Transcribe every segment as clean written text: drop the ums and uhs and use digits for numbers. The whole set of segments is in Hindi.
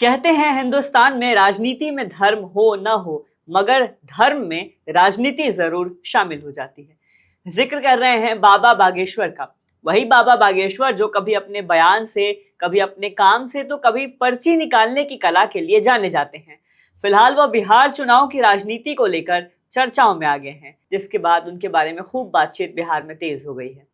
कहते हैं हिंदुस्तान में राजनीति में धर्म हो न हो, मगर धर्म में राजनीति जरूर शामिल हो जाती है। जिक्र कर रहे हैं बाबा बागेश्वर का। वही बाबा बागेश्वर जो कभी अपने बयान से, कभी अपने काम से, तो कभी पर्ची निकालने की कला के लिए जाने जाते हैं। फिलहाल वह बिहार चुनाव की राजनीति को लेकर चर्चाओं में आ गए हैं, जिसके बाद उनके बारे में खूब बातचीत बिहार में तेज हो गई है।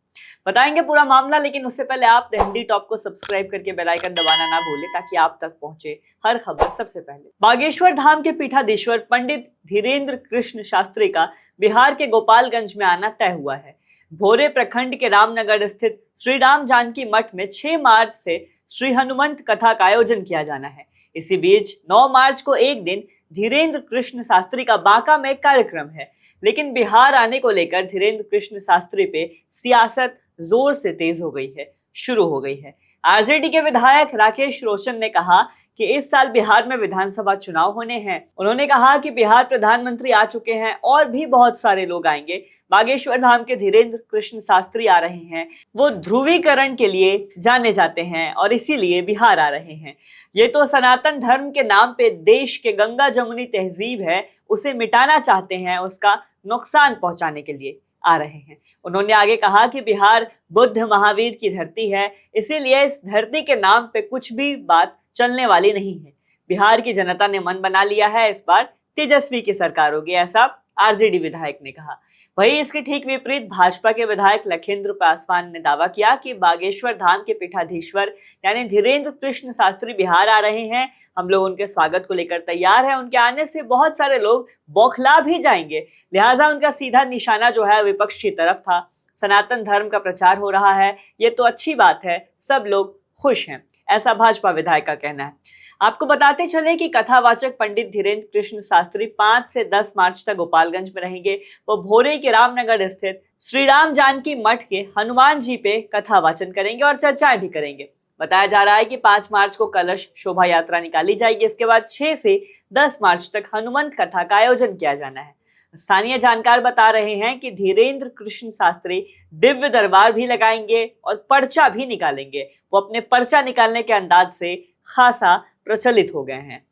बताएंगे पूरा मामला, लेकिन उससे पहले आप द हिंदी टॉप को सब्सक्राइब करके बेल आइकन दबाना ना भूलें, ताकि आप तक पहुंचे हर खबर सबसे पहले। बागेश्वर धाम के पीठाधीश्वर पंडित धीरेन्द्र कृष्ण शास्त्री का बिहार के गोपालगंज में आना तय हुआ है। भोरे प्रखंड के रामनगर स्थित श्री राम जानकी मठ में 6 मार्च से श्री हनुमंत कथा का आयोजन किया जाना है। इसी बीच 9 मार्च को एक दिन धीरेन्द्र कृष्ण शास्त्री का बांका में एक कार्यक्रम है, लेकिन बिहार आने को लेकर धीरेन्द्र कृष्ण शास्त्री पे सियासत जोर से तेज हो गई है, शुरू हो गई है। आरजेडी के विधायक राकेश रोशन ने कहा कि इस साल बिहार में विधानसभा चुनाव होने हैं। उन्होंने कहा कि बिहार प्रधानमंत्री आ चुके हैं और भी बहुत सारे लोग आएंगे। बागेश्वर धाम के धीरेन्द्र कृष्ण शास्त्री आ रहे हैं। वो ध्रुवीकरण के लिए जाने जाते हैं और इसीलिए बिहार आ रहे हैं। ये तो सनातन धर्म के नाम पे देश के गंगा जमुनी तहजीब है, उसे मिटाना चाहते हैं, उसका नुकसान पहुंचाने के लिए आ रहे हैं। उन्होंने आगे कहा कि बिहार बुद्ध महावीर की धरती है, इसीलिए इस धरती के नाम पे कुछ भी बात चलने वाली नहीं है। बिहार की जनता ने मन बना लिया है, इस बार तेजस्वी की सरकार होगी, ऐसा आरजेडी विधायक ने कहा। वहीं इसके ठीक विपरीत भाजपा के विधायक लखिंद्र पासवान ने दावा किया कि बागेश्वर धाम के पीठाधीश्वर यानी धीरेन्द्र कृष्ण शास्त्री बिहार आ रहे हैं। हम लोग उनके स्वागत को लेकर तैयार हैं। उनके आने से बहुत सारे लोग बौखला भी जाएंगे, लिहाजा उनका सीधा निशाना जो है विपक्ष की तरफ था। सनातन धर्म का प्रचार हो रहा है, ये तो अच्छी बात है, सब लोग खुश हैं, ऐसा भाजपा विधायक का कहना है। आपको बताते चले कि कथावाचक पंडित धीरेन्द्र कृष्ण शास्त्री 5 से 10 मार्च तक गोपालगंज में रहेंगे। वो भोरे के रामनगर स्थित श्री राम जानकी मठ के हनुमान जी पे कथा वाचन करेंगे और चर्चाएं भी करेंगे। बताया जा रहा है कि 5 मार्च को कलश शोभा यात्रा निकाली जाएगी। इसके बाद 6 से 10 मार्च तक हनुमंत कथा का आयोजन किया जाना है। स्थानीय जानकार बता रहे हैं कि धीरेन्द्र कृष्ण शास्त्री दिव्य दरबार भी लगाएंगे और पर्चा भी निकालेंगे। वो अपने पर्चा निकालने के अंदाज से खासा प्रचलित हो गए हैं।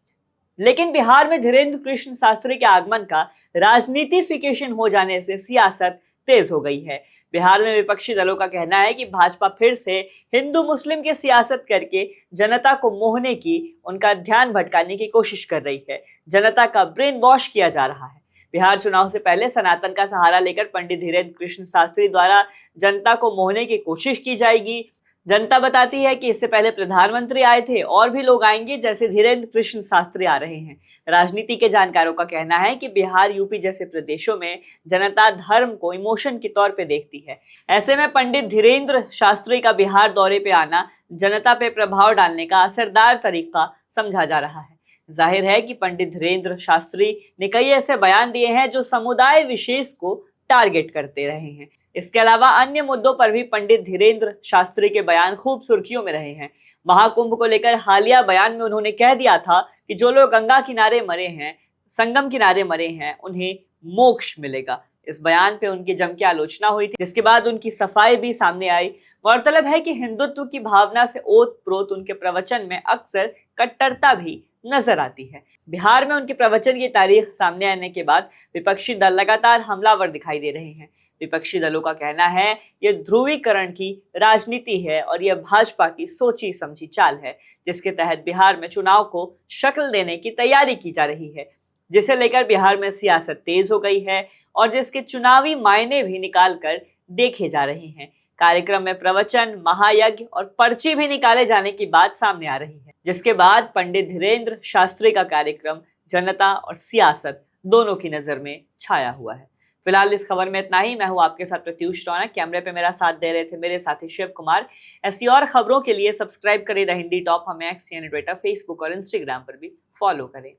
लेकिन बिहार में धीरेन्द्र कृष्ण शास्त्री के आगमन का राजनीतिफिकेशन हो जाने से सियासत तेज हो गई है। बिहार में विपक्षी दलों का कहना है कि भाजपा फिर से हिंदू मुस्लिम की सियासत करके जनता को मोहने की, उनका ध्यान भटकाने की कोशिश कर रही है। जनता का ब्रेन वॉश किया जा रहा है। बिहार चुनाव से पहले सनातन का सहारा लेकर पंडित धीरेन्द्र कृष्ण शास्त्री द्वारा जनता को मोहने की कोशिश की जाएगी। जनता बताती है कि इससे पहले प्रधानमंत्री आए थे और भी लोग आएंगे, जैसे धीरेन्द्र कृष्ण शास्त्री आ रहे हैं। राजनीति के जानकारों का कहना है कि बिहार, यूपी जैसे प्रदेशों में जनता धर्म को इमोशन के तौर पे देखती है। ऐसे में पंडित धीरेन्द्र शास्त्री का बिहार दौरे पे आना जनता पे प्रभाव डालने का असरदार तरीका समझा जा रहा है। जाहिर है कि पंडित धीरेन्द्र शास्त्री ने कई ऐसे बयान दिए हैं जो समुदाय विशेष को टारगेट करते रहे हैं। इसके अलावा अन्य मुद्दों पर भी पंडित धीरेन्द्र शास्त्री के बयान खूब सुर्खियों में रहे हैं। महाकुंभ को लेकर हालिया बयान में उन्होंने कह दिया था कि जो लोग गंगा किनारे मरे हैं, संगम किनारे मरे हैं, उन्हें मोक्ष मिलेगा। इस बयान पे उनकी जम के आलोचना हुई थी, जिसके बाद उनकी सफाई भी सामने आई। गौरतलब है कि हिंदुत्व की भावना से ओत प्रोत उनके प्रवचन में अक्सर कट्टरता भी नजर आती है। बिहार में उनके प्रवचन की तारीख सामने आने के बाद विपक्षी दल लगातार हमलावर दिखाई दे रहे हैं। विपक्षी दलों का कहना है यह ध्रुवीकरण की राजनीति है और यह भाजपा की सोची समझी चाल है, जिसके तहत बिहार में चुनाव को शक्ल देने की तैयारी की जा रही है, जिसे लेकर बिहार में सियासत तेज हो गई है और जिसके चुनावी मायने भी निकाल कर देखे जा रहे हैं। कार्यक्रम में प्रवचन, महायज्ञ और पर्ची भी निकाले जाने की बात सामने आ रही है, जिसके बाद पंडित धीरेन्द्र शास्त्री का कार्यक्रम जनता और सियासत दोनों की नजर में छाया हुआ है। फिलहाल इस खबर में इतना ही। मैं हूं आपके साथ प्रत्युष रौनक। कैमरे पे मेरा साथ दे रहे थे मेरे साथी शिव कुमार। ऐसी और खबरों के लिए सब्सक्राइब करें द हिंदी टॉप। हमें एक्स यानी ट्विटर, फेसबुक और इंस्टाग्राम पर भी फॉलो करें।